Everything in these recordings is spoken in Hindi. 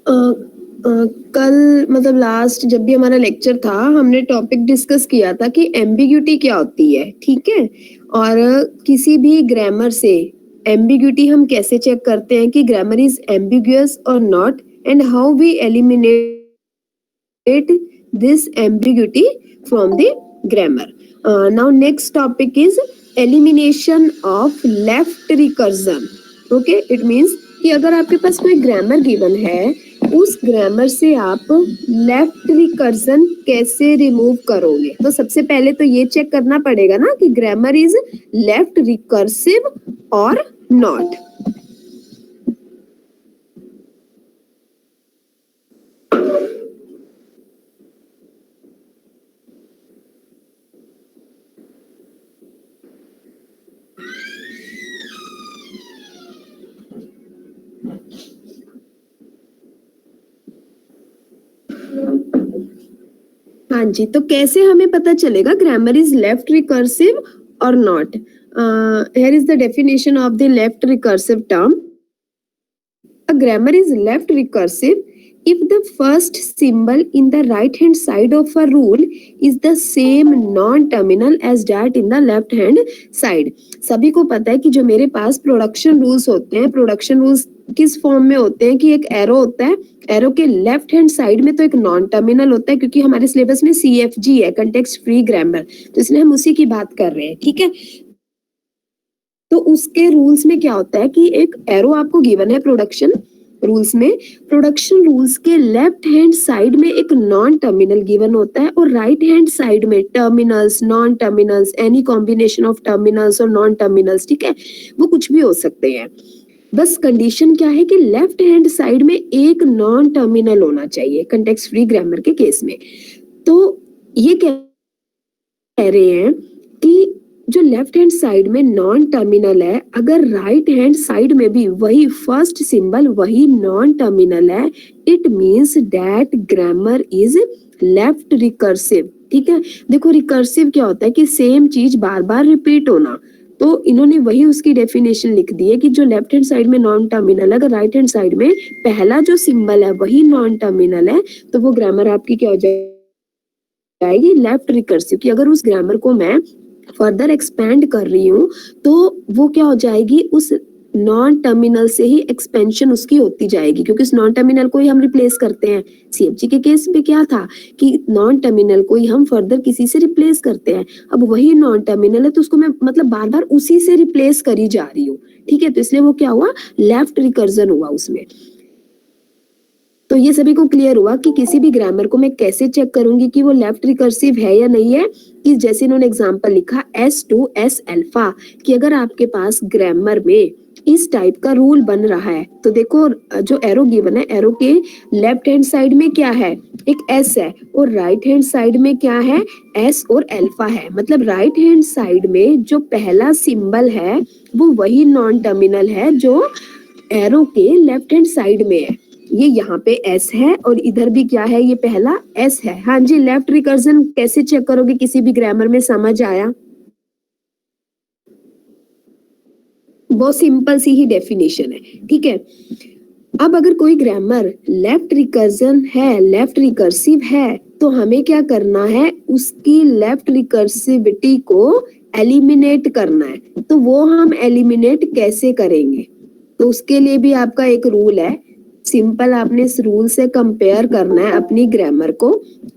अ, कल मतलब लास्ट जब भी हमारा लेक्चर था हमने टॉपिक डिस्कस किया था कि एम्बिग्यूटी क्या होती है, ठीक है। और किसी भी ग्रामर से एम्बिग्यूटी हम कैसे चेक करते हैं कि ग्रामर इज एम्बिगुअस और not, and how we eliminate this ambiguity from the grammar. Now next topic is elimination of left recursion. Okay, it means कि अगर आपके पास कोई ग्रामर गिवन है, उस ग्रामर से आप लेफ्ट रिकर्जन कैसे रिमूव करोगे। तो सबसे पहले तो ये चेक करना पड़ेगा ना कि ग्रामर इज लेफ्ट रिकर्सिव और नॉट। हाँ जी, तो कैसे हमें पता चलेगा ग्रामर इज लेफ्ट रिकर्सिव और not. Here is the definition of the left recursive term. A grammar is left recursive if the first symbol in the right hand side of a rule is the same non-terminal as that in the left hand side. सभी को पता है कि जो मेरे पास प्रोडक्शन रूल्स होते हैं, प्रोडक्शन रूल्स किस फॉर्म में होते हैं कि एक एरो होता है, एरो के लेफ्ट हैंड साइड में तो एक नॉन टर्मिनल होता है, क्योंकि हमारे सिलेबस में CFG है, कंटेक्स्ट फ्री ग्रामर, तो इसलिए हम उसी की बात कर रहे हैं, ठीक है। तो उसके रूल्स में क्या होता है कि एक एरो आपको गिवन है प्रोडक्शन रूल्स में, प्रोडक्शन रूल्स के लेफ्ट हैंड साइड में एक नॉन टर्मिनल गिवन होता है और राइट हैंड साइड में terminals, non terminals, any combination of terminals और नॉन टर्मिनल्स, ठीक है, वो कुछ भी हो सकते हैं। बस कंडीशन क्या है कि लेफ्ट हैंड साइड में एक नॉन टर्मिनल होना चाहिए कंटेक्स्ट फ्री ग्रामर के केस में। तो ये कह रहे हैं कि जो लेफ्ट हैंड साइड में नॉन टर्मिनल है, अगर राइट हैंड साइड में भी वही फर्स्ट सिंबल वही नॉन टर्मिनल है, it means that grammar is left recursive, ठीक है। देखो रिकर्सिव क्या होता है कि सेम चीज बार बार रिपीट होना, तो इन्होंने वही उसकी डेफिनेशन लिख दी है कि जो लेफ्ट हैंड साइड में नॉन टर्मिनल है, अगर राइट हैंड साइड में पहला जो सिंबल है वही नॉन टर्मिनल है, तो वो ग्रामर आपकी क्या हो जाएगी, लेफ्ट रिकर्सिव। कि अगर उस ग्रामर को मैं फर्दर एक्सपेंड कर रही हूँ तो वो क्या हो जाएगी, उस नॉन टर्मिनल से ही एक्सपेंशन उसकी होती जाएगी, क्योंकि उस नॉन टर्मिनल को ही हम रिप्लेस करते हैं। CFG के केस में क्या था कि नॉन टर्मिनल को ही हम फर्दर किसी से रिप्लेस करते हैं। अब वही नॉन टर्मिनल है तो उसको मैं मतलब बार बार उसी से रिप्लेस करी जा रही हूँ, ठीक है। तो इसलिए वो क्या हुआ, लेफ्ट रिकर्जन हुआ उसमें। तो ये सभी को क्लियर हुआ कि किसी भी ग्रामर को मैं कैसे चेक करूंगी कि वो लेफ्ट रिकर्सिव है या नहीं है। कि जैसे इन्होंने एग्जांपल लिखा S2 S अल्फा, कि अगर आपके पास ग्रामर में इस टाइप का रूल बन रहा है, तो देखो जो एरो गिवन है, एरो के लेफ्ट हैंड साइड में क्या है, एक S है, और राइट हैंड साइड में क्या है, S और अल्फा है। मतलब राइट हैंड साइड में जो पहला सिंबल है वो वही नॉन टर्मिनल है जो एरो के लेफ्ट हैंड साइड में है। ये यहाँ पे S है और इधर भी क्या है, ये पहला S है। हाँ जी, लेफ्ट रिकर्जन कैसे चेक करोगे किसी भी ग्रामर में, समझ आया? बहुत सिंपल सी ही डेफिनेशन है, ठीक है। अब अगर कोई ग्रामर लेफ्ट रिकर्जन है, लेफ्ट रिकर्सिव है, तो हमें क्या करना है, उसकी लेफ्ट रिकर्सिविटी को एलिमिनेट करना है। तो वो हम एलिमिनेट कैसे करेंगे, तो उसके लिए भी आपका एक रूल है। सिंपल आपने इस रूल से कंपेयर करना है अपनी ग्रामर को,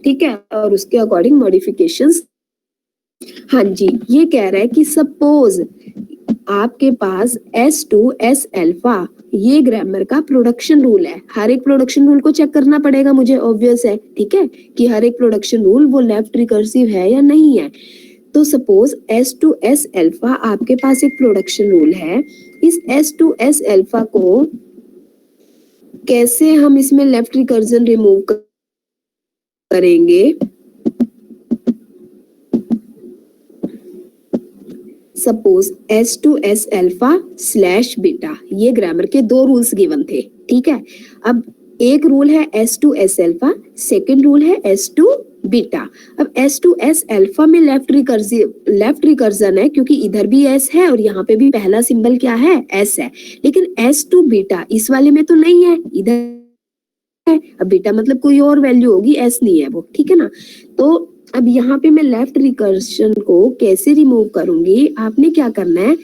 ठीक है, और उसके अकॉर्डिंग मॉडिफिकेशंस। हाँ जी, ये कह रहा है कि सपोज आपके पास S2 S अल्फा ये ग्रामर का प्रोडक्शन रूल है। हर एक प्रोडक्शन रूल को चेक करना पड़ेगा मुझे, ऑब्वियस है, ठीक है, कि हर एक प्रोडक्शन रूल वो लेफ्ट रिकर्सिव है या नहीं है। तो सपोज S2 S अल्फा आपके पास एक प्रोडक्शन रूल है। इस S2 S अल्फा को कैसे हम इसमें लेफ्ट रिकर्जन रिमूव करेंगे। Suppose S2 S alpha slash beta, ये ग्रामर के दो रूल्स गिवन थे, ठीक है। अब एक रूल है S2 S alpha, second rule है S2 बीटा। अब S2 S अल्फा में लेफ्ट रिकर्जन है, क्योंकि इधर भी S है और यहाँ पे भी पहला सिंबल क्या है, S है। लेकिन S2 बीटा इस वाले में तो नहीं है, इधर अब बीटा मतलब कोई और वैल्यू होगी, एस नहीं है वो, ठीक है ना। तो अब यहाँ पे मैं लेफ्ट रिकर्शन को कैसे रिमूव करूंगी, आपने क्या करना है,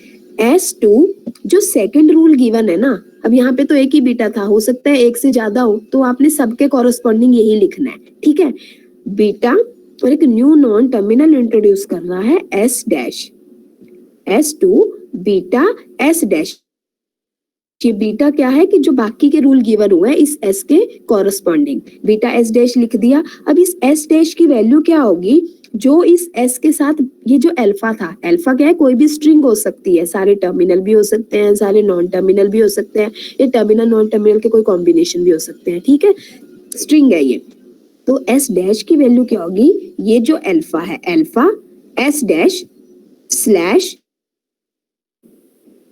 S2 जो सेकंड रूल गिवन है ना, अब यहाँ पे तो एक ही बीटा था, हो सकता है एक से ज्यादा हो, तो आपने सबके कॉरेस्पॉन्डिंग यही लिखना है, ठीक है। बीटा और एक न्यू नॉन टर्मिनल इंट्रोड्यूस कर रहा है S dash, S2 beta S dash. ये बीटा क्या है कि जो बाकी के रूल गिवन हुए हैं इस S के कॉरेस्पॉन्डिंग, बीटा S डैश लिख दिया। अब इस S डैश की वैल्यू क्या होगी, जो इस S के साथ ये जो अल्फा था, अल्फा क्या है, कोई भी स्ट्रिंग हो सकती है, सारे टर्मिनल भी हो सकते हैं, सारे नॉन टर्मिनल भी हो सकते हैं, ये टर्मिनल नॉन टर्मिनल के कोई कॉम्बिनेशन भी हो सकते हैं, ठीक है, स्ट्रिंग है ये। तो S डैश की वैल्यू क्या होगी, ये जो अल्फा है, अल्फा S डैश स्लैश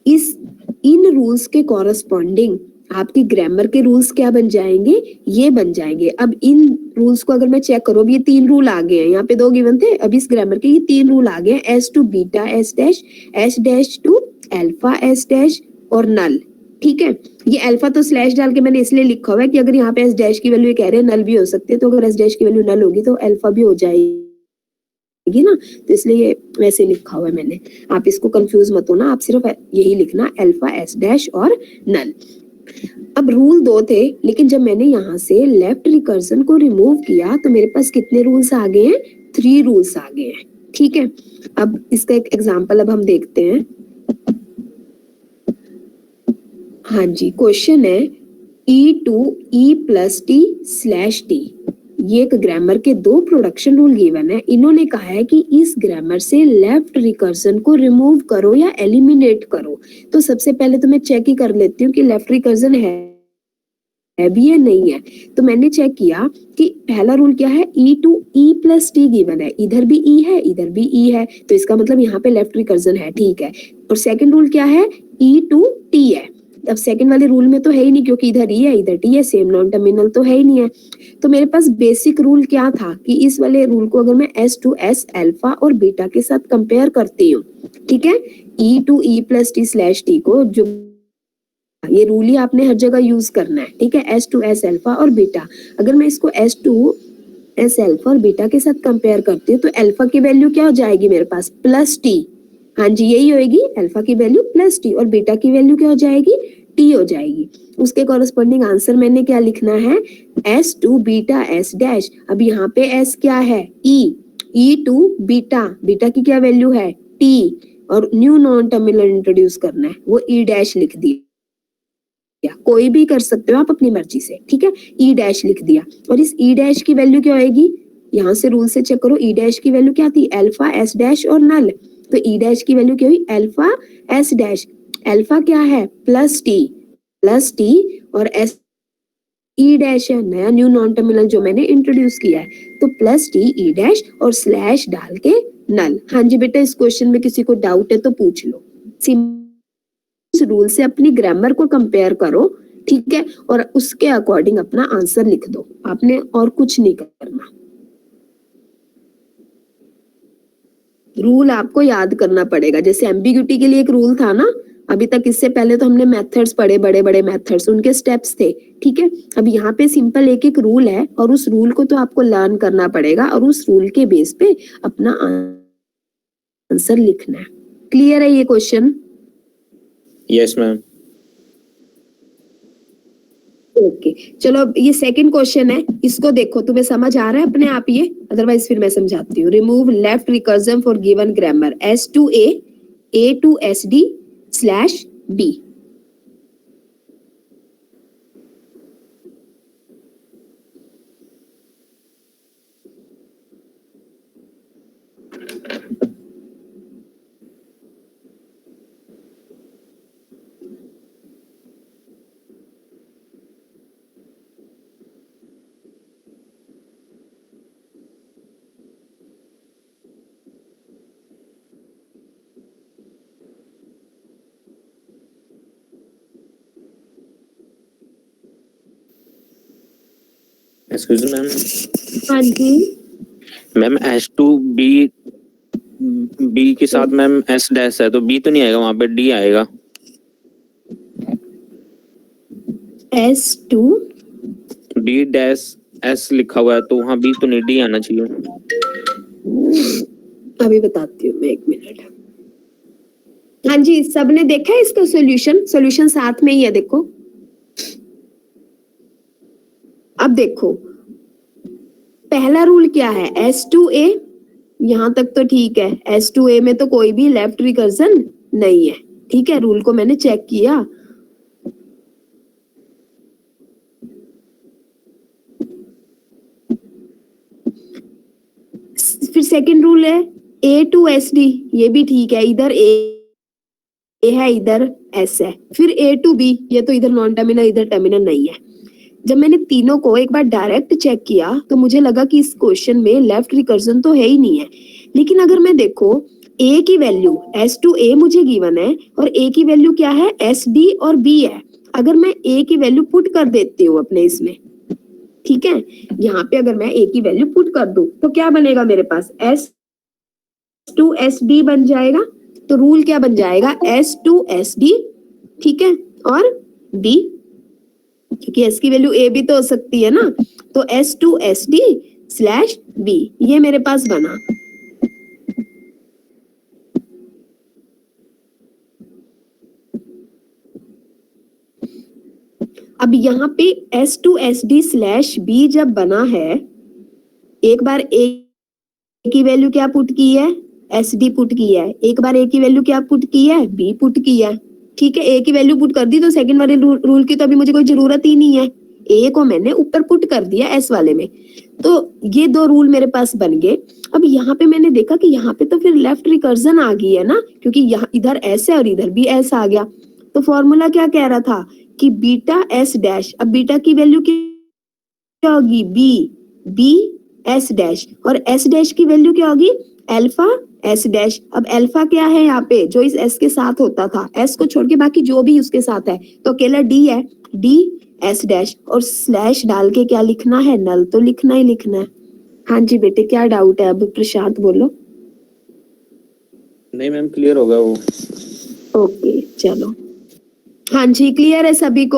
इस इन रूल्स के कॉरेस्पॉन्डिंग आपकी ग्रामर के रूल्स क्या बन जाएंगे, ये बन जाएंगे। अब इन रूल्स को अगर मैं चेक करूं, अब ये 3 रूल आ गए हैं, यहाँ पे 2 गिवन थे, अब इस ग्रामर के ये 3 रूल आ गए हैं, S to beta S dash, S dash to alpha S dash और नल, ठीक है। ये अल्फा तो स्लैश डाल के मैंने इसलिए लिखा हुआ है कि अगर यहाँ पे एस डैश की वैल्यू कह रहे हैं नल भी हो सकते हैं, तो अगर एस डैश की वैल्यू नल होगी तो अल्फा भी हो जाएगी ना, तो इसलिए ये वैसे लिखा हुआ है मैंने। आप इसको कंफ्यूज मत होना, आप सिर्फ यही लिखना अल्फा एस डैश और नल। अब रूल 2 थे, लेकिन जब मैंने यहाँ से लेफ्ट रिकर्जन को रिमूव किया तो मेरे पास कितने रूल्स आ गए हैं, 3 रूल्स आ गए हैं, ठीक है। अब इसका एक एग्जांपल अब हम देखते हैं। हाँ जी, क्वेश्चन है E2E+T/T, ये एक ग्रामर के 2 प्रोडक्शन रूल गिवन है। इन्होंने कहा है कि इस ग्रामर से लेफ्ट रिकर्जन को रिमूव करो या एलिमिनेट करो। तो सबसे पहले तो मैं चेक ही कर लेती हूँ कि लेफ्ट रिकर्जन है भी या नहीं है। तो मैंने चेक किया कि पहला रूल क्या है, E2E+T गिवन है, इधर भी E है इधर भी E है, तो इसका मतलब यहाँ पे लेफ्ट रिकर्जन है, ठीक है। और सेकंड रूल क्या है, E2T है। अब सेकंड वाले रूल में तो है ही नहीं, क्योंकि इधर E है इधर T है, सेम नॉन टर्मिनल तो है ही नहीं है। तो मेरे पास बेसिक रूल क्या था कि इस वाले रूल को अगर मैं S2S अल्फा और बीटा के साथ कंपेयर करती हूँ, ठीक है, E2E+T/T को, जो ये रूल ही आपने हर जगह यूज करना है, ठीक है, S2S अल्फा और बीटा। अगर मैं इसको S2S अल्फा और बीटा के साथ कंपेयर करती हूँ तो अल्फा की वैल्यू क्या हो जाएगी मेरे पास, +T, हाँ जी यही होएगी, अल्फा की वैल्यू +T और बीटा की वैल्यू क्या हो जाएगी, T हो जाएगी। उसके कॉरेस्पॉन्डिंग आंसर मैंने क्या लिखना है, S2 बीटा S डैश। अब यहाँ पे S क्या है, E2 बीटा, बीटा की क्या वैल्यू है, T, और न्यू नॉन टर्मिनल इंट्रोड्यूस करना है, वो E डैश लिख दिया, कोई भी कर सकते हो आप अपनी मर्जी से, ठीक है, E डैश लिख दिया। और इस E डैश की वैल्यू क्या होएगी, यहाँ से रूल से चेक करो, E डैश की वैल्यू क्या थी, अल्फा S डैश और नल, तो E डैश की वैल्यू क्या हुई, अल्फा S डैश, अल्फा क्या है +T और S E डैश है नया न्यू नॉन टर्मिनल जो मैंने इंट्रोड्यूस किया है, तो +T E डैश और स्लैश डाल के नल। हाँ जी बेटा, इस क्वेश्चन में किसी को डाउट है तो पूछ लो। रूल से अपनी ग्रामर को कंपेयर करो, ठीक है, और उसके अकॉर्डिंग अपना आंसर लिख दो, आपने और कुछ नहीं करना। रूल आपको याद करना पड़ेगा, जैसे एम्बिग्यूटी के लिए एक रूल था ना, अभी तक इससे पहले तो हमने मेथड्स पढ़े, बड़े बड़े मेथड्स, उनके स्टेप्स थे, ठीक है। अब यहाँ पे सिंपल एक एक रूल है और उस रूल को तो आपको लर्न करना पड़ेगा और उस रूल के बेस पे अपना आंसर लिखना है। क्लियर है ये क्वेश्चन? Yes ma'am. ओके चलो, अब ये सेकंड क्वेश्चन है, इसको देखो, तुम्हें समझ आ रहा है अपने आप ये, अदरवाइज फिर मैं समझाती हूँ। Remove left recursion for given grammar S2A A2SD/B। Excuse ma'am. हाँ जी मैम S2B B के साथ मैम S डैश है, तो B तो नहीं आएगा, वहां पे D आएगा। S2 बी डैश एस लिखा हुआ है तो वहाँ बी तो नहीं, डी आना चाहिए। अभी बताती हूँ मैं, 1 मिनट। हाँ जी, सबने देखा है इसका सॉल्यूशन? सॉल्यूशन साथ में ही है, देखो। अब देखो, पहला रूल क्या है, S2A। यहां तक तो ठीक है, S2A में तो कोई भी लेफ्ट रिकर्जन नहीं है, ठीक है, रूल को मैंने चेक किया। फिर सेकंड रूल है A to SD, ये भी ठीक है, इधर A है, इधर S है। फिर A to B, ये तो इधर नॉन टर्मिनल, इधर टर्मिनल नहीं है। जब मैंने तीनों को एक बार डायरेक्ट चेक किया तो मुझे लगा कि इस क्वेश्चन में लेफ्ट रिकर्जन तो है ही नहीं है। लेकिन अगर मैं देखो, A की वैल्यू S2A मुझे गिवन है और A की वैल्यू क्या है, SD और B है। अगर मैं A की वैल्यू पुट कर देती हूँ अपने इसमें, ठीक है, यहाँ पे अगर मैं A की वैल्यू पुट कर दूं तो क्या बनेगा मेरे पास, S2SD बन जाएगा। तो रूल क्या बन जाएगा, S2SD, ठीक है, और B, क्योंकि S की वैल्यू A भी तो हो सकती है ना, तो S2SD/B, ये मेरे पास बना। अब यहाँ पे S2SD/B जब बना है, एक बार A की वैल्यू क्या पुट की है, SD पुट की है, एक बार A की वैल्यू क्या पुट की है, B पुट की है, ठीक है। A की वैल्यू पुट कर दी तो सेकंड वाले रूल की तो अभी मुझे कोई जरूरत ही नहीं है, A को मैंने ऊपर पुट कर दिया S वाले में। तो ये दो रूल मेरे पास बन गए। अब यहाँ पे मैंने देखा कि यहाँ पे तो फिर लेफ्ट रिकर्जन आ गई है ना, क्योंकि यहाँ इधर S है और इधर भी S आ गया। तो फॉर्मूला क्या कह रहा था कि बीटा S डैश, अब बीटा की वैल्यू क्या होगी, बी S डैश, और S डैश की वैल्यू क्या होगी, अल्फा S डैश। अब अल्फा क्या है यहाँ पे, जो इस S के साथ होता था, S को छोड़ के बाकी जो भी उसके साथ है, तो अकेला D है, D S डैश, और स्लैश डाल के क्या लिखना है, नल तो लिखना ही लिखना है। हाँ जी बेटे, क्या डाउट है, अब प्रशांत बोलो। नहीं मैम, क्लियर होगा वो। ओके चलो, हाँ जी क्लियर है सभी को।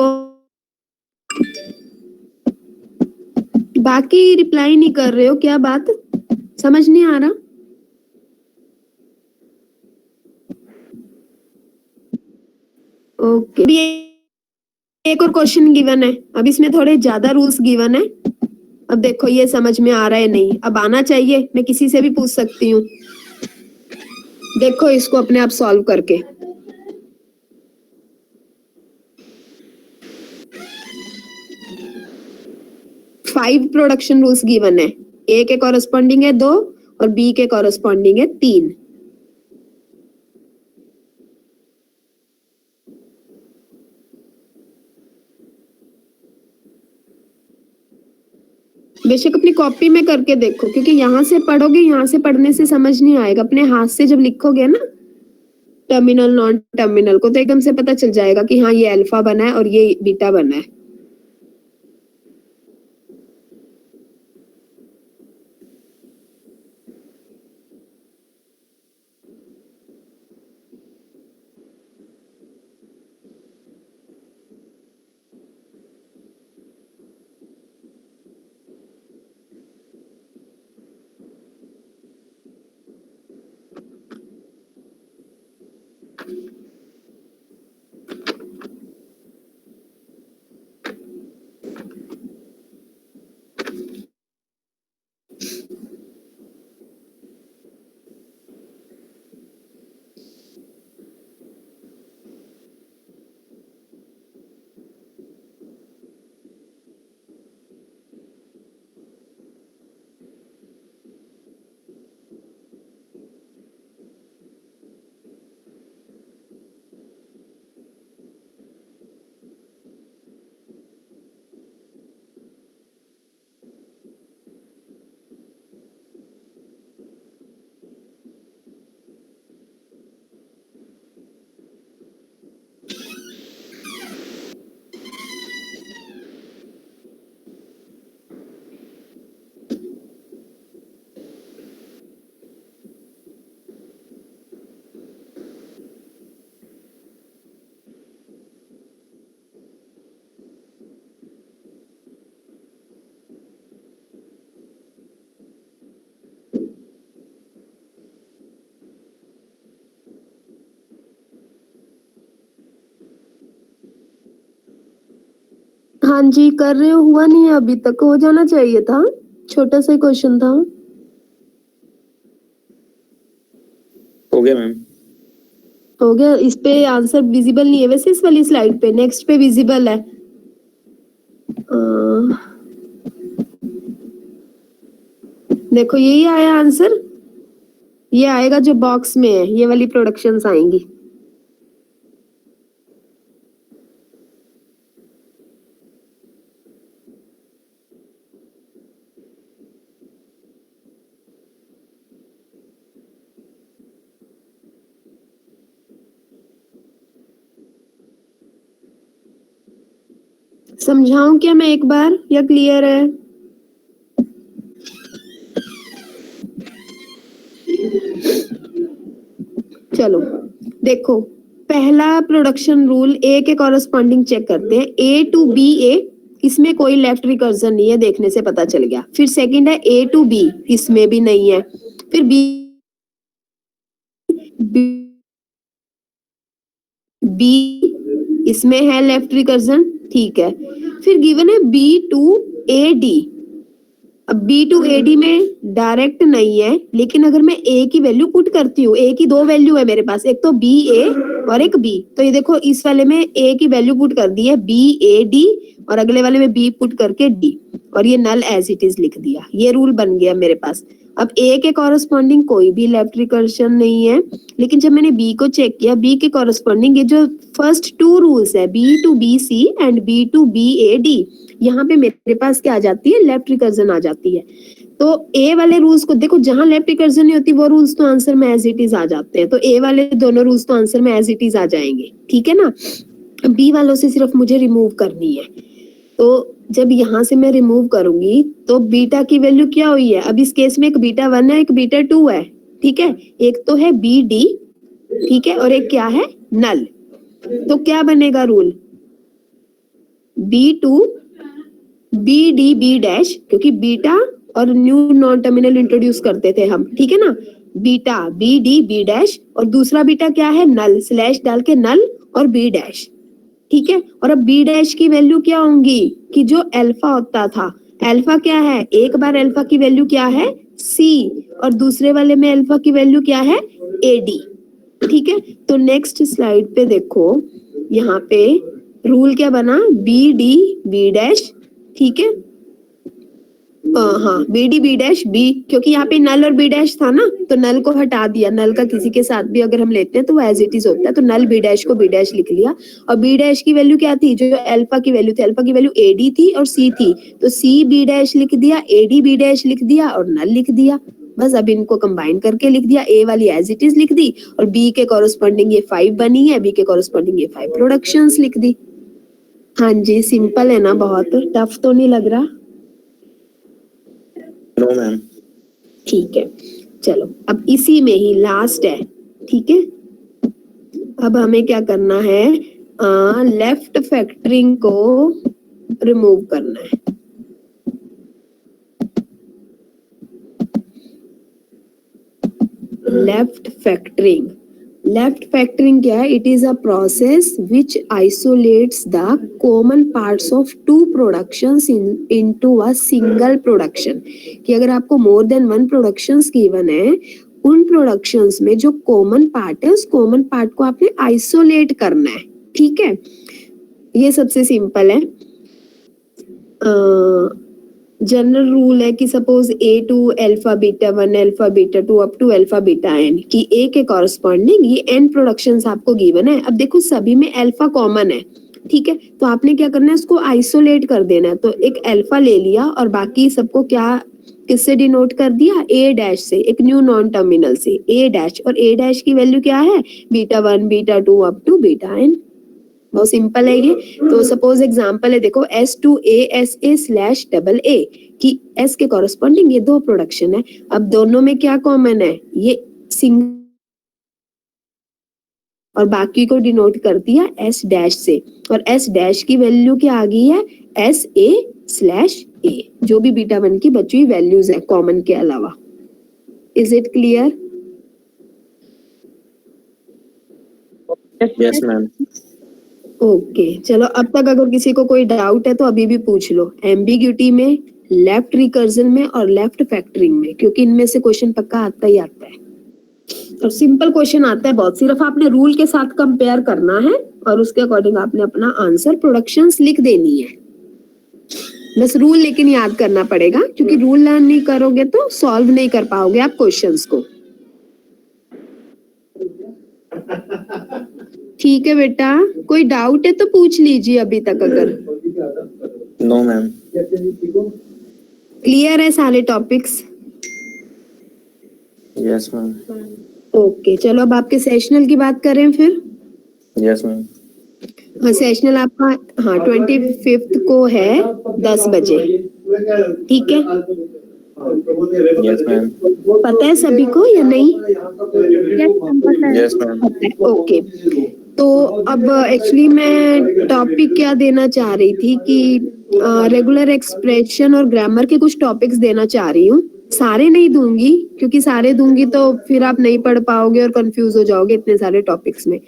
बाकी रिप्लाई नहीं कर रहे हो, क्या बात, समझ नहीं आ रहा? ओके, अभी एक और क्वेश्चन गिवन है, अब इसमें थोड़े ज्यादा रूल्स गिवन है। अब देखो ये समझ में आ रहा है नहीं, अब आना चाहिए, मैं किसी से भी पूछ सकती हूँ। देखो इसको अपने आप सॉल्व करके। 5 प्रोडक्शन रूल्स गिवन है, ए के कॉरेस्पॉन्डिंग है 2 और बी के कॉरेस्पॉन्डिंग है 3। बेशक अपनी कॉपी में करके देखो, क्योंकि यहाँ से पढ़ोगे, यहाँ से पढ़ने से समझ नहीं आएगा। अपने हाथ से जब लिखोगे ना टर्मिनल नॉन टर्मिनल को, तो एकदम से पता चल जाएगा कि हाँ ये अल्फा बना है और ये बीटा बना है। हाँ जी कर रहे हो, हुआ नहीं है अभी तक, हो जाना चाहिए था, छोटा सा क्वेश्चन था। हो गया मैम। हो गया, इस पे आंसर विजिबल नहीं है वैसे, इस वाली स्लाइड पे, नेक्स्ट पे विजिबल है। देखो यही आया आंसर, ये आएगा जो बॉक्स में है, ये वाली प्रोडक्शंस आएंगी। समझाऊं क्या मैं एक बार, या क्लियर है? चलो देखो, पहला प्रोडक्शन रूल ए के कॉरस्पॉन्डिंग चेक करते हैं, ए टू बी ए, इसमें कोई लेफ्ट रिकर्जन नहीं है, देखने से पता चल गया। फिर सेकंड है ए टू बी, इसमें भी नहीं है। फिर बी बी इसमें है लेफ्ट रिकर्जन, ठीक है। फिर गिवन है बी टू ए डी, अब बी टू ए डी में डायरेक्ट नहीं है, लेकिन अगर मैं ए की वैल्यू पुट करती हूँ, ए की दो वैल्यू है मेरे पास, एक तो बी ए और एक बी, तो ये देखो इस वाले में ए की वैल्यू पुट कर दी है बी ए डी, और अगले वाले में बी पुट करके डी, और ये नल एज इट इज लिख दिया, ये रूल बन गया मेरे पास। अब ए के कॉरस्पॉन्डिंग कोई भी लेफ्ट रिकर्शन नहीं है, लेकिन जब मैंने बी को चेक किया, बी के कॉरस्पॉन्डिंग ये जो फर्स्ट टू रूल्स है, B to B C and B to B A D, यहाँ पे मेरे पास क्या आ जाती है, लेफ्ट रिकर्जन आ जाती है। तो ए वाले रूल्स को देखो, जहां लेफ्ट रिकर्जन नहीं होती वो रूल्स तो आंसर में एज इट इज आ जाते हैं, तो ए वाले दोनों रूल्स तो आंसर में एज इट इज आ जाएंगे, ठीक है ना। बी वालों से सिर्फ मुझे रिमूव करनी है, तो जब यहाँ से मैं रिमूव करूंगी तो बीटा की वैल्यू क्या हुई है, अब इस केस में एक बीटा 1 है, एक बीटा 2 है, ठीक है। एक तो है बी डी, ठीक है, और एक क्या है, नल। तो क्या बनेगा rule, B to B D B dash, क्योंकि बीटा और न्यू नॉन टर्मिनल इंट्रोड्यूस करते थे हम, ठीक है ना। Beta B D B dash, और दूसरा बीटा क्या है, नल, स्लैश डाल के नल और बी डैश, ठीक है। और अब बी डैश की वैल्यू क्या होंगी, कि जो अल्फा होता था, अल्फा क्या है, एक बार अल्फा की वैल्यू क्या है, सी, और दूसरे वाले में अल्फा की वैल्यू क्या है, ए डी, ठीक है। तो नेक्स्ट स्लाइड पे देखो, यहाँ पे रूल क्या बना, बी डी बी डैश, ठीक है। हाँ B D B dash B, क्योंकि यहाँ पे नल और बी डैश था ना, तो नल को हटा दिया, नल का किसी के साथ भी अगर हम लेते हैं तो वो एज इट इज होता है, तो नल बी डैश को बी डैश लिख लिया। और बी डैश की वैल्यू क्या थी, जो अल्फा की वैल्यू थी, अल्फा की वैल्यू ए डी थी और सी थी, तो सी बी डैश लिख दिया, ए डी बी डैश लिख दिया और नल लिख दिया। बस अब इनको कंबाइन करके लिख दिया, ए वाली एज इट इज लिख दी, और बी के कॉरस्पॉन्डिंग ये 5 बनी है, बी के कॉरस्पॉन्डिंग ये 5 प्रोडक्शंस लिख दी। हाँ जी सिंपल है ना, बहुत टफ तो नहीं लग रहा? No ma'am. ठीक है, चलो अब इसी में ही लास्ट है, ठीक है। अब हमें क्या करना है, लेफ्ट फैक्टरिंग को रिमूव करना है। लेफ्ट फैक्टरिंग, लेफ्ट फैक्टरिंग क्या है, it is a process which isolates the common parts of two productions into a single production. कि अगर आपको more than one productions given है, उन प्रोडक्शंस में जो कॉमन पार्ट है, उस कॉमन पार्ट को आपने आइसोलेट करना है, ठीक है। ये सबसे सिंपल है। जनरल रूल है कि suppose A to alpha beta 1 alpha beta 2 up to alpha beta N, कि ए के कॉरस्पॉन्डिंग ये एन प्रोडक्शंस आपको गिवन है। अब देखो सभी में अल्फा कॉमन है, ठीक है, तो आपने क्या करना है, उसको आइसोलेट कर देना है। तो एक अल्फा ले लिया और बाकी सबको क्या, किससे डिनोट कर दिया, ए डैश से, एक न्यू नॉन टर्मिनल से, ए डैश, और ए डैश की वैल्यू क्या है, beta 1 beta 2 up to beta N. बहुत सिंपल है ये। तो सपोज एग्जांपल है, देखो S to A S A slash double A, कि एस के कॉरस्पॉन्डिंग ये दो प्रोडक्शन है। अब दोनों में क्या कॉमन है, ये सिंगल, और बाकी को डिनोट कर दिया एस डैश से, और एस डैश की वैल्यू क्या आ गई है, एस ए स्लैश ए, जो भी बीटा 1 की बची हुई वैल्यूज है कॉमन के अलावा। Is it clear? Yes ma'am. Okay चलो, अब तक अगर किसी को कोई डाउट है तो अभी भी पूछ लो, एम्बिग्यूटी में, लेफ्ट रिकर्जन में और लेफ्ट फैक्टरिंग में, क्योंकि इनमें से क्वेश्चन पक्का आता ही आता है और सिंपल क्वेश्चन आता है बहुत। सिर्फ आपने रूल के साथ कंपेयर करना है और उसके अकॉर्डिंग आपने अपना आंसर प्रोडक्शंस लिख देनी है। बस रूल लेकिन याद करना पड़ेगा, क्योंकि रूल लर्न नहीं करोगे तो सॉल्व नहीं कर पाओगे आप क्वेश्चंस को। ठीक है बेटा, कोई डाउट है तो पूछ लीजिए अभी तक अगर। No ma'am. क्लियर है सारे टॉपिक्स? Yes ma'am. ओके चलो, अब आपके सेशनल की बात करें फिर। Yes ma'am. हाँ, सेशनल आपका, हाँ 25 को है 10 बजे, ठीक है? Yes ma'am. पता है सभी को या नहीं? Yes ma'am. पता है, ओके। तो अब एक्चुअली मैं टॉपिक क्या देना चाह रही थी कि रेगुलर एक्सप्रेशन और ग्रामर के कुछ टॉपिक्स देना चाह रही हूँ। सारे नहीं दूंगी, क्योंकि सारे दूंगी तो फिर आप नहीं पढ़ पाओगे और कंफ्यूज हो जाओगे इतने सारे टॉपिक्स में।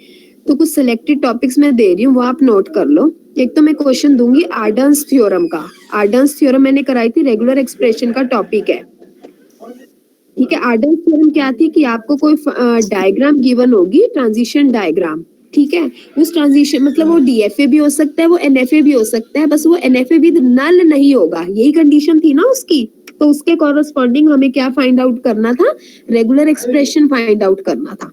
तो कुछ सिलेक्टेड टॉपिक्स मैं दे रही हूँ, वो आप नोट कर लो। एक तो मैं क्वेश्चन दूंगी आर्डन्स थ्योरम का। आर्डन्स थ्योरम मैंने कराई थी, रेगुलर एक्सप्रेशन का टॉपिक है, ठीक है? आर्डन्स थ्योरम क्या थी कि आपको कोई डायग्राम गिवन होगी, ट्रांजिशन डायग्राम, ठीक है? उस ट्रांजिशन मतलब वो डीएफए भी हो सकता है, वो एनएफए भी हो सकता है, बस वो एनएफए विद नल नहीं होगा, यही कंडीशन थी ना उसकी। तो उसके कॉरस्पॉन्डिंग हमें क्या फाइंड आउट करना था? रेगुलर एक्सप्रेशन फाइंड आउट करना था।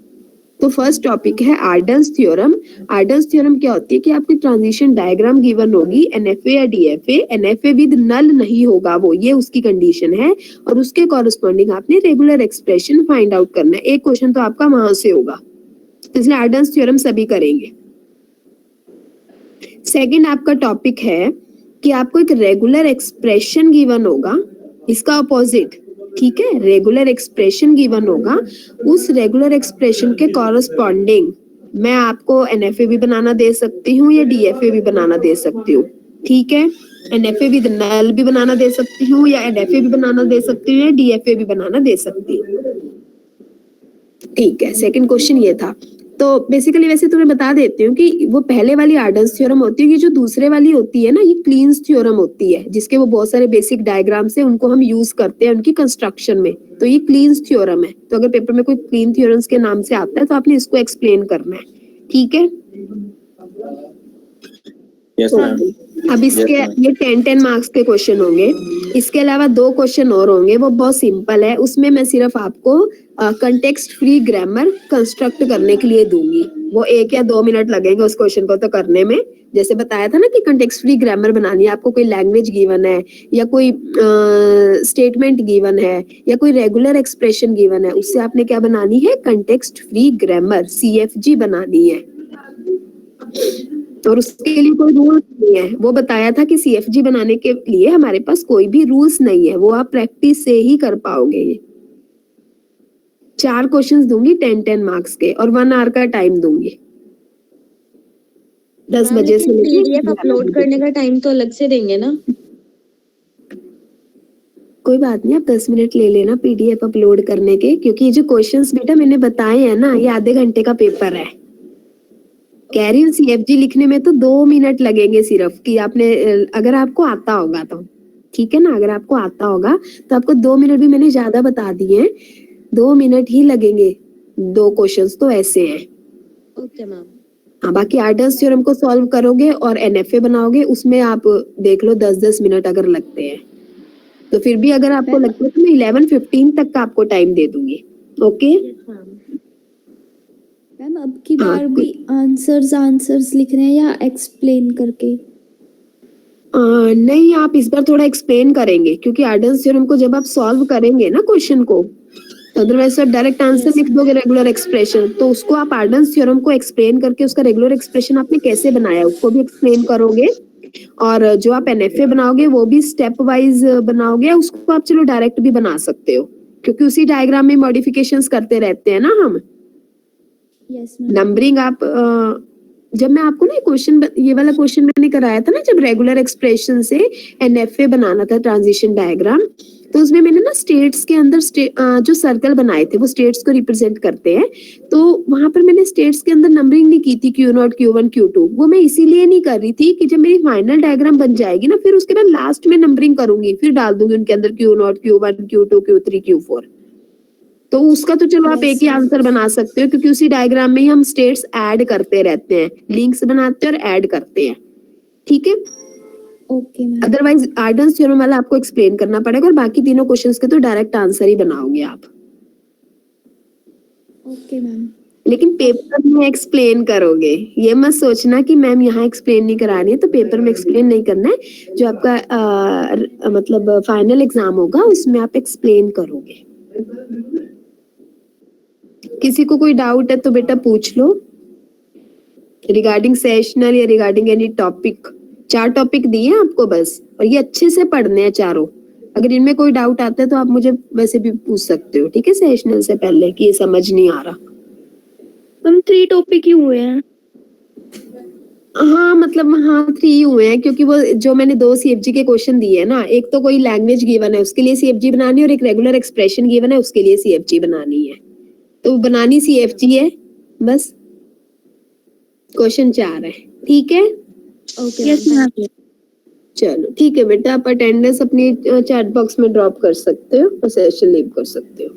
तो फर्स्ट टॉपिक है आर्डन्स थ्योरम। आर्डन्स थ्योरम क्या होती है कि आपकी ट्रांजिशन डायग्राम गिवन होगी, एनएफए या डीएफए, एनएफए विद नल नहीं होगा वो, ये उसकी कंडीशन है, और उसके कॉरस्पॉन्डिंग आपने रेगुलर एक्सप्रेशन फाइंड आउट करना है। एक क्वेश्चन तो आपका वहां से होगा, इसलिए आर्डन्स थ्योरम सभी करेंगे। सेकंड आपका टॉपिक है कि आपको एक रेगुलर एक्सप्रेशन गिवन होगा, इसका अपोजिट, ठीक है? रेगुलर एक्सप्रेशन गिवन होगा, उस रेगुलर एक्सप्रेशन के कॉरस्पॉन्डिंग मैं आपको एनएफए भी बनाना दे सकती हूँ या डीएफए भी बनाना दे सकती हूँ, ठीक है? एनएफए विद नल भी बनाना दे सकती हूँ, या एनएफए भी बनाना दे सकती हूँ, या डीएफए भी बनाना दे सकती हूँ, ठीक है? सेकंड क्वेश्चन ये था। तो बेसिकली वैसे तो मैं बता देती हूँ कि वो पहले वाली आर्डन्स थ्योरम होती है, ये जो दूसरे वाली होती है ना, ये क्लीन्स थ्योरम होती है, जिसके वो बहुत सारे बेसिक डायग्राम्स हैं, उनको हम यूज करते हैं उनकी कंस्ट्रक्शन में। तो ये क्लीन्स थ्योरम है। तो अगर पेपर में कोई क्लीन थ्योरम्स के नाम से आता है तो आपने इसको एक्सप्लेन करना है, ठीक है? Yes ma'am. अब इसके ये 10 मार्क्स के क्वेश्चन होंगे। इसके अलावा 2 क्वेश्चन और होंगे, वो बहुत सिंपल है। उसमें मैं सिर्फ आपको कंटेक्स्ट फ्री ग्रामर कंस्ट्रक्ट करने के लिए दूंगी। वो 1 या 2 मिनट लगेंगे उस क्वेश्चन को तो करने में। जैसे बताया था ना कि कंटेक्स्ट फ्री ग्रामर बनानी है, आपको कोई लैंग्वेज गिवन है, या कोई स्टेटमेंट गिवन है, या कोई रेगुलर एक्सप्रेशन गिवन है, उससे आपने क्या बनानी है? कंटेक्स्ट फ्री ग्रामर, CFG बनानी है। और उसके लिए कोई रूल नहीं है, वो बताया था कि CFG बनाने के लिए हमारे पास कोई भी रूल्स नहीं है, वो आप प्रैक्टिस से ही कर पाओगे। ये 4 क्वेश्चंस दूंगी 10 मार्क्स के, और 1 आवर का टाइम दूंगी, 10 बजे से PDF अपलोड करने का टाइम तो अलग से देंगे ना? कोई बात नहीं, आप 10 मिनट ले लेना PDF अपलोड करने के, क्योंकि ये जो क्वेश्चंस बेटा मैंने बताए हैं ना, ये आधे घंटे का पेपर है। कह रही हूँ CFG लिखने में तो 2 मिनट लगेंगे सिर्फ, कि आपने अगर आपको आता होगा तो, ठीक है ना? अगर आपको आता होगा तो आपको 2 मिनट भी मैंने ज्यादा बता दिए हैं, 2 मिनट ही लगेंगे। 2 क्वेश्चंस तो ऐसे हैं। Okay ma'am. हाँ, बाकी आर्डन्स थ्योरम को सॉल्व करोगे और NFA बनाओगे, उसमें आप देख लो 10-10 मिनट अगर लगते हैं तो। फिर भी अगर आपको लगता है तो मैं 11:15 तक का आपको टाइम दे दूंगी, ओके? मैम अब की बार भी आंसर्स लिख रहे हैं या एक्सप्लेन करके? नहीं, आप इस बार थोड़ा एक्सप्लेन करेंगे, क्योंकि आर्डन्स थ्योरम को जब आप सॉल्व करेंगे ना क्वेश्चन को, तो अदरवाइज आप डायरेक्ट आंसर लिख दोगे रेगुलर एक्सप्रेशन, तो उसको आप आर्डन्स थ्योरम को एक्सप्लेन करके उसका रेगुलर एक्सप्रेशन आपने कैसे बनाया उसको भी एक्सप्लेन करोगे। और जो आप NFA बनाओगे वो भी स्टेप वाइज बनाओगे, उसको आप चलो डायरेक्ट भी बना सकते हो, क्योंकि उसी डायग्राम में मॉडिफिकेशंस करते रहते हैं ना हम। Yes ma'am. नंबरिंग आप जब मैं आपको ना क्वेश्चन, ये वाला क्वेश्चन मैंने कराया था ना, जब रेगुलर एक्सप्रेशन से NFA बनाना था ट्रांजिशन डायग्राम, तो उसमें मैंने ना स्टेट्स के अंदर जो सर्कल बनाए थे वो स्टेट्स को रिप्रेजेंट करते हैं, तो वहां पर मैंने स्टेट्स के अंदर नंबरिंग नहीं की थी Q0 Q1 Q2। वो मैं इसीलिए नहीं कर रही थी कि जब मेरी फाइनल डायग्राम बन जाएगी ना फिर उसके बाद लास्ट में नंबरिंग करूंगी, फिर डाल दूंगी उनके अंदर Q0 Q1 Q2 Q3 Q4। तो उसका तो चलो आप एक ही आंसर बना सकते हो, क्योंकि उसी डायग्राम में ही हम स्टेट्स ऐड करते रहते हैं, लिंक्स बनाते हैं और ऐड करते हैं, ठीक है। Okay ma'am. अदरवाइज आर्डन्स थ्योरम वाला आपको एक्सप्लेन करना पड़ेगा, और बाकी तीनों क्वेश्चंस के तो डायरेक्ट आंसर ही बनाओगे आप, ओके मैम। लेकिन पेपर में एक्सप्लेन करोगे। ये मत सोचना कि मैम यहाँ एक्सप्लेन नहीं करानी है तो पेपर में एक्सप्लेन नहीं करना है। जो आपका मतलब फाइनल एग्जाम होगा उसमें आप एक्सप्लेन करोगे। किसी को कोई डाउट है तो बेटा पूछ लो, रिगार्डिंग सेशनल या रिगार्डिंग एनी टॉपिक। 4 टॉपिक दिए हैं आपको बस, और ये अच्छे से पढ़ने हैं चारों। अगर इनमें कोई डाउट आता है तो आप मुझे वैसे भी पूछ सकते हो, ठीक है, सेशनल से पहले कि ये समझ नहीं आ रहा। हम 3 टॉपिक ही हुए हैं। हाँ मतलब हाँ 3 हुए हैं, क्योंकि वो जो मैंने 2 CFG के क्वेश्चन दिए हैं ना, एक तो कोई लैंग्वेज गिवन है उसके लिए CFG बनानी है, और एक रेगुलर एक्सप्रेशन गिवन है उसके लिए CFG बनानी है। तो बनानी CFG है बस, क्वेश्चन 4 है, ठीक है। Okay yes ma'am. मैम। चलो ठीक है बेटा, आप अटेंडेंस अपनी चैट बॉक्स में ड्रॉप कर सकते हो और सेशन लीव कर सकते हो।